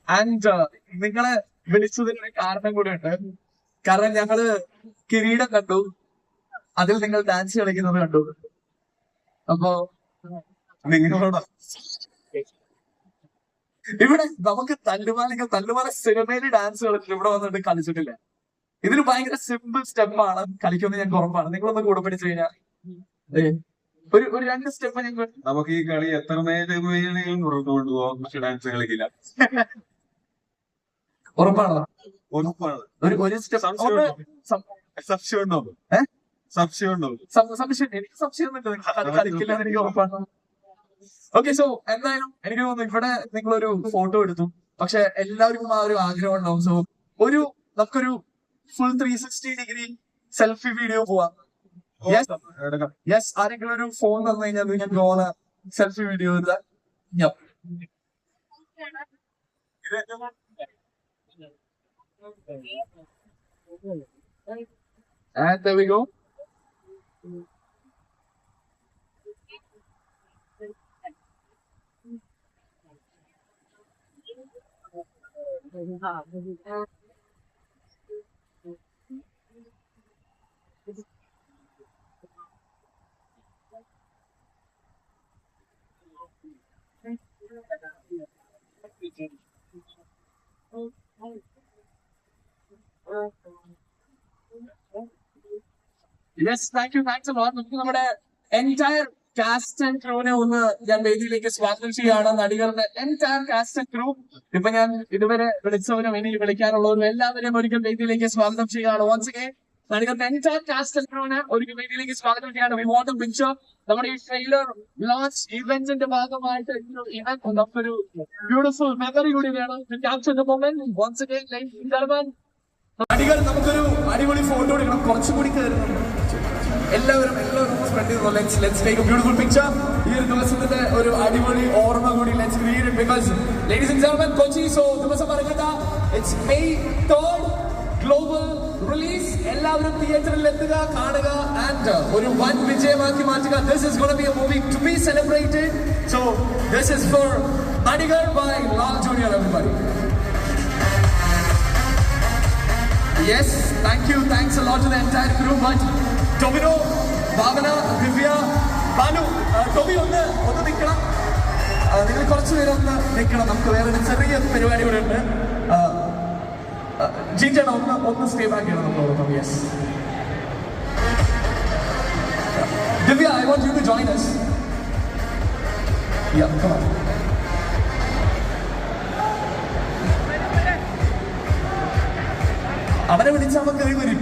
And നിങ്ങളെ വിളിച്ചതിന് കാരണം കൂടെ ഉണ്ട്. കാരണം ഞങ്ങള് കിരീടം കണ്ടു, അതിൽ നിങ്ങൾ ഡാൻസ് കളിക്കുന്നത് കണ്ടു. അപ്പോ നിങ്ങളോട് ഇവിടെ നമുക്ക് തല്ലുമാല സിനിമയിൽ ഡാൻസ് കളിച്ചിട്ട് ഇവിടെ വന്നിട്ട് കളിച്ചിട്ടില്ല. ഇതിന് ഭയങ്കര സിമ്പിൾ സ്റ്റെപ്പാണ്, കളിക്കുമെന്ന് ഞങ്ങൾക്ക് ഉറപ്പാണ്. നിങ്ങളൊന്ന് കൂടെ പഠിച്ചു കഴിഞ്ഞാൽ ഒരു 2 സ്റ്റെപ്പ് ഞങ്ങൾ നമുക്ക് ഈ കളി എത്ര നേരം കൊണ്ടുപോകാം, പക്ഷെ ഡാൻസ് കളിക്കില്ല. ഉറപ്പാണോ? ഉറപ്പാണ്. ഒരു സ്റ്റെപ്പ് സംശയമുണ്ടോ? സംശയമുണ്ടോ? സംശയം എനിക്ക് സംശയമൊന്നുമില്ല, കളിക്കില്ല എന്ന് എനിക്ക് ഉറപ്പാണ്. ഓക്കെ, സോ എന്തായാലും എനിക്ക് തോന്നുന്നു ഇവിടെ നിങ്ങളൊരു ഫോട്ടോ എടുത്തു, പക്ഷെ എല്ലാവർക്കും ആ ഒരു ആഗ്രഹം ഉണ്ടാവും. സോ നമുക്കൊരു ഫുൾ 360 ഡിഗ്രി സെൽഫി വീഡിയോ പോവാം. യെസ്, ആരെങ്കിലും ഒരു ഫോൺ തന്നു കഴിഞ്ഞാൽ ഞാൻ ഗോള സെൽഫി വീഡിയോ എടുത്താൽ. And there we go. Yes, thank you, thanks a lot. നമുക്ക് നമ്മുടെ എൻറ്റയർ കാസ്റ്റ് ആൻഡ് ക്രൂവിനെ ഒന്ന് ഞാൻ വേദിയിലേക്ക് സ്വാഗതം ചെയ്യാണ്. നടികളുടെ എൻറ്റയർ കാസ്റ്റ് ആൻഡ് ക്രൂ, ഇപ്പൊ ഞാൻ ഇതുവരെ വിളിച്ചവരും ഇനി വിളിക്കാനുള്ളവരും എല്ലാവരെയും ഒരിക്കൽ വേദിയിലേക്ക് സ്വാഗതം ചെയ്യാണ്. വൺസ് അഗൈൻ നടികളുടെ എൻറ്റയർ കാസ്റ്റ് ആൻഡ് ക്രൂവിനെ ഒരിക്കൽ വേദിയിലേക്ക് സ്വാഗതം ചെയ്യാണ്. വി വാണ്ട് ടു പിക്ചർ നമ്മുടെ ഈ ട്രെയിലർ ലോഞ്ച് ഇവന്റിന്റെ ഭാഗമായിട്ട് ഇവന്റ് നമുക്കൊരു ബ്യൂട്ടിഫുൾ മെമ്മറി കൂടി വേണം. Capture the moment. Once again life Nadikar നമുക്കൊരു അടിപൊളി ഫോട്ടോ എടുക്കണം, കുറച്ചുകൂടി കയറുന്നുണ്ട്. എല്ലാവരും സ്പ്രെഡ് ചെയ്തു. Let's take a beautiful picture. ഈ ഒരു ദിവസത്തിന്റെ ഒരു അടിപൊളി ഓർമ്മ കൂടി let's create it, because ladies and gentlemen Kochi so ദിവസം പറയുന്നത് it's May 3rd global release. എല്ലാവരും തിയേറ്ററിൽ എത്തുക, കാണുക ആൻഡ് ഒരു വൻ വിജയമാക്കി മാറ്റുക. This is gonna be a movie to be celebrated. So this is for Nadikar by Lal junior. Everybody. Yes, thank you. Thanks a lot to the entire crew. But Tomino, Bhavana, Divya, Banu, Tobi ഒന്ന് നിൽക്കണം. നിങ്ങൾ കുറച്ച് പേരൊന്ന് നിൽക്കണം. നമുക്ക് വേറെ ചെറിയ പരിപാടി കൂടെ ഉണ്ട്. ജിൻചേട്ടാ ഒന്ന് സ്റ്റേ ബാക്ക് ചെയ്യണം നമ്മളോടൊപ്പം. Yes, Divya, I want you to join us. Yeah, come on. അവരെ വിളിച്ചാൽ കയറി വരും.